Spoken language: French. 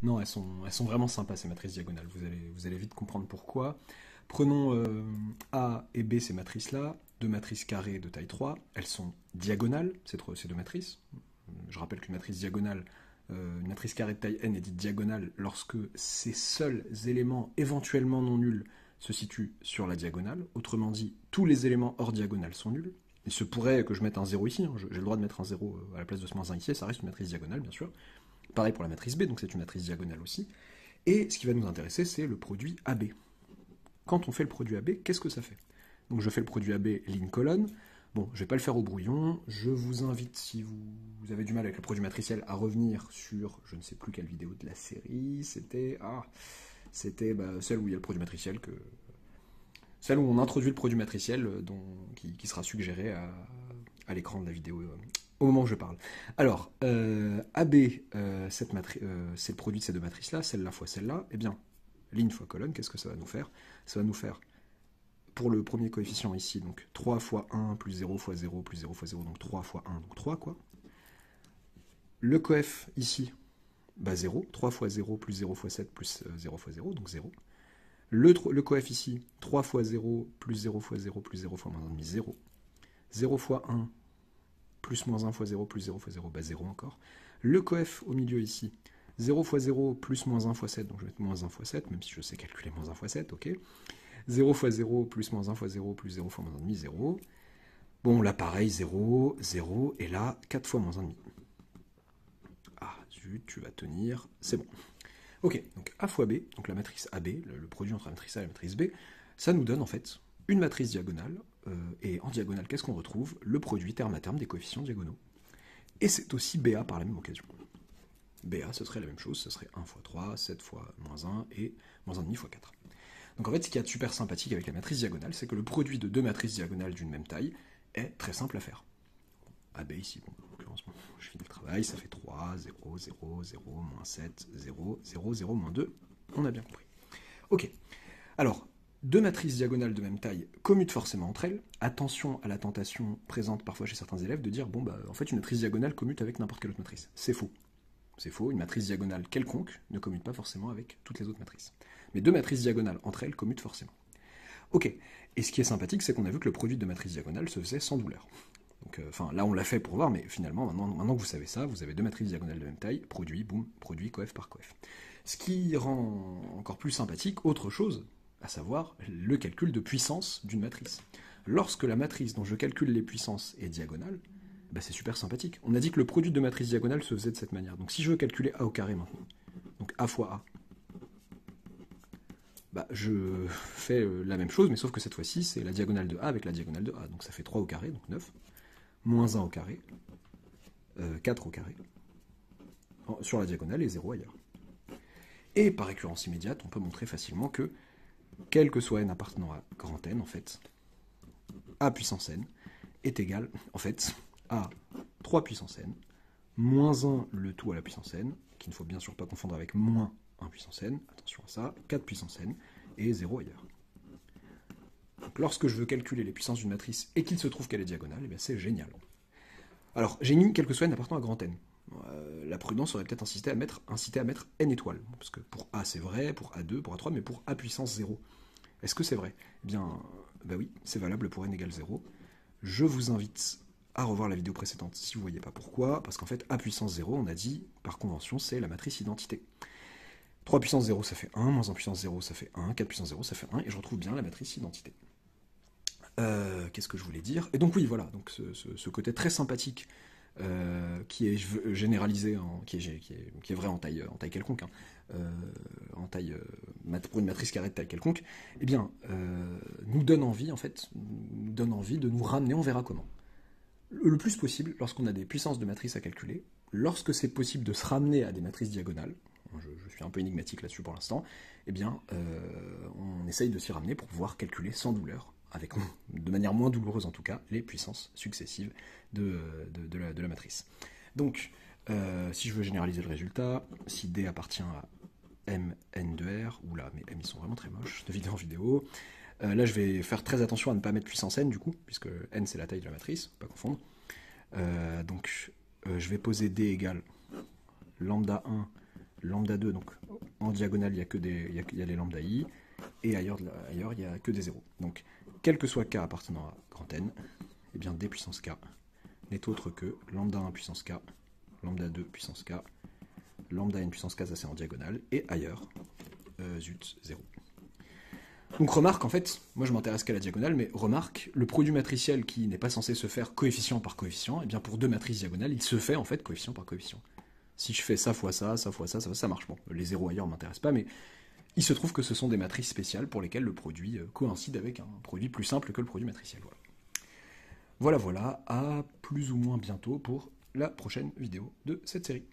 Non, elles sont vraiment sympas ces matrices diagonales, vous allez vite comprendre pourquoi. Prenons A et B, ces matrices-là, deux matrices carrées de taille 3, elles sont diagonales, ces deux matrices. Je rappelle qu'une matrice diagonale, une matrice carrée de taille n est dite diagonale lorsque ses seuls éléments éventuellement non nuls se situent sur la diagonale. Autrement dit, tous les éléments hors diagonale sont nuls. Il se pourrait que je mette un 0 ici, hein. J'ai le droit de mettre un 0 à la place de ce moins 1 ici, et ça reste une matrice diagonale, bien sûr. Pareil pour la matrice B, donc c'est une matrice diagonale aussi. Et ce qui va nous intéresser, c'est le produit AB. Quand on fait le produit AB, qu'est-ce que ça fait? Donc je fais le produit AB ligne-colonne. Bon, je ne vais pas le faire au brouillon. Je vous invite, si vous avez du mal avec le produit matriciel, à revenir sur, je ne sais plus quelle vidéo de la série, c'était celle où il y a le produit matriciel, celle où on introduit le produit matriciel qui sera suggéré à l'écran de la vidéo au moment où je parle. Alors, AB, c'est le produit de ces deux matrices-là, celle-là fois celle-là. Eh bien, ligne fois colonne, qu'est-ce que ça va nous faire? Ça va nous faire, pour le premier coefficient ici, donc 3 fois 1 plus 0 fois 0 plus 0 fois 0, donc 3 fois 1, donc 3, quoi. Le coef ici, 0. 3 fois 0 plus 0 fois 7 plus 0 fois 0, donc 0. Le coef ici, 3 fois 0 plus 0 fois 0 plus 0 fois moins 1,5, 0. 0 fois 1 plus moins 1 fois 0 plus 0 fois 0, 0 encore. Le coef au milieu ici, 0 fois 0 plus moins 1 fois 7, donc je vais mettre moins 1 fois 7, même si je sais calculer moins 1 fois 7, ok. 0 fois 0 plus moins 1 fois 0 plus 0 fois moins 1,5, 0. Bon, là pareil, 0, 0, et là, 4 fois moins 1,5. Ah, zut, tu vas tenir, c'est bon. Ok, donc A fois B, donc la matrice AB, le produit entre la matrice A et la matrice B, ça nous donne en fait une matrice diagonale, et en diagonale, qu'est-ce qu'on retrouve? Le produit terme à terme des coefficients diagonaux. Et c'est aussi BA par la même occasion. BA, ce serait la même chose, ce serait 1 fois 3, 7 fois moins 1 et moins 1,5 fois 4. Donc en fait, ce qui est super sympathique avec la matrice diagonale, c'est que le produit de deux matrices diagonales d'une même taille est très simple à faire. AB ici, bon, en l'occurrence, je finis le travail, ça fait 3, 0, 0, 0, moins 7, 0, 0, 0, moins 2, on a bien compris. Ok, alors, deux matrices diagonales de même taille commutent forcément entre elles. Attention à la tentation présente parfois chez certains élèves de dire, bon, bah, en fait, une matrice diagonale commute avec n'importe quelle autre matrice. C'est faux. C'est faux, une matrice diagonale quelconque ne commute pas forcément avec toutes les autres matrices. Mais deux matrices diagonales entre elles commutent forcément. Ok, et ce qui est sympathique, c'est qu'on a vu que le produit de matrices diagonales se faisait sans douleur. Donc, là, on l'a fait pour voir, mais finalement, maintenant que vous savez ça, vous avez deux matrices diagonales de même taille, produit, boum, produit, coef par coef. Ce qui rend encore plus sympathique autre chose, à savoir le calcul de puissance d'une matrice. Lorsque la matrice dont je calcule les puissances est diagonale, bah c'est super sympathique. On a dit que le produit de matrice diagonale se faisait de cette manière. Donc si je veux calculer A au carré maintenant, donc A fois A, bah je fais la même chose, mais sauf que cette fois-ci, c'est la diagonale de A avec la diagonale de A. Donc ça fait 3 au carré, donc 9, moins 1 au carré, 4 au carré, sur la diagonale et 0 ailleurs. Et par récurrence immédiate, on peut montrer facilement que, quel que soit n appartenant à grand N, en fait, A puissance n est égal, en fait, à 3 puissance n, moins 1 le tout à la puissance n, qu'il ne faut bien sûr pas confondre avec moins 1 puissance n, attention à ça, 4 puissance n, et 0 ailleurs. Donc lorsque je veux calculer les puissances d'une matrice et qu'il se trouve qu'elle est diagonale, eh bien c'est génial. Alors, j'ai mis quel que soit n appartenant à grand N. La prudence aurait peut-être incité à mettre n étoiles, parce que pour A c'est vrai, pour A2, pour A3, mais pour A puissance 0, est-ce que c'est vrai? Eh bien, bah oui, c'est valable pour n égale 0. Je vous invite à revoir la vidéo précédente si vous ne voyez pas pourquoi, parce qu'en fait, A puissance 0, on a dit, par convention, c'est la matrice identité. 3 puissance 0, ça fait 1, moins 1 puissance 0, ça fait 1, 4 puissance 0, ça fait 1, et je retrouve bien la matrice identité. Qu'est-ce que je voulais dire? Et donc oui, voilà, donc ce côté très sympathique qui est généralisé, qui est vrai en taille quelconque, hein, pour une matrice carrée de taille quelconque, eh bien, nous donne envie, en fait, de nous ramener, on verra comment. Le plus possible, lorsqu'on a des puissances de matrices à calculer, lorsque c'est possible de se ramener à des matrices diagonales, je suis un peu énigmatique là-dessus pour l'instant, eh bien, on essaye de s'y ramener pour pouvoir calculer sans douleur, de manière moins douloureuse en tout cas, les puissances successives de la matrice. Donc, si je veux généraliser le résultat, si D appartient à M, N de R, oula, mais M ils sont vraiment très moches de vidéo en vidéo, là je vais faire très attention à ne pas mettre puissance N du coup, puisque N c'est la taille de la matrice, pas confondre. Donc je vais poser D égale lambda 1, lambda 2, donc en diagonale, il y a les lambda i, et ailleurs, il n'y a que des zéros. Donc, quel que soit k appartenant à grand N, eh bien d puissance k n'est autre que lambda 1 puissance k, lambda 2 puissance k, lambda n puissance k, ça c'est en diagonale, et ailleurs, 0. Donc remarque, en fait, moi je m'intéresse qu'à la diagonale, mais remarque, le produit matriciel qui n'est pas censé se faire coefficient par coefficient, eh bien pour deux matrices diagonales, il se fait en fait coefficient par coefficient. Si je fais ça fois ça, ça fois ça, ça marche. Bon, les zéros ailleurs ne m'intéressent pas, mais il se trouve que ce sont des matrices spéciales pour lesquelles le produit coïncide avec un produit plus simple que le produit matriciel. Voilà, à plus ou moins bientôt pour la prochaine vidéo de cette série.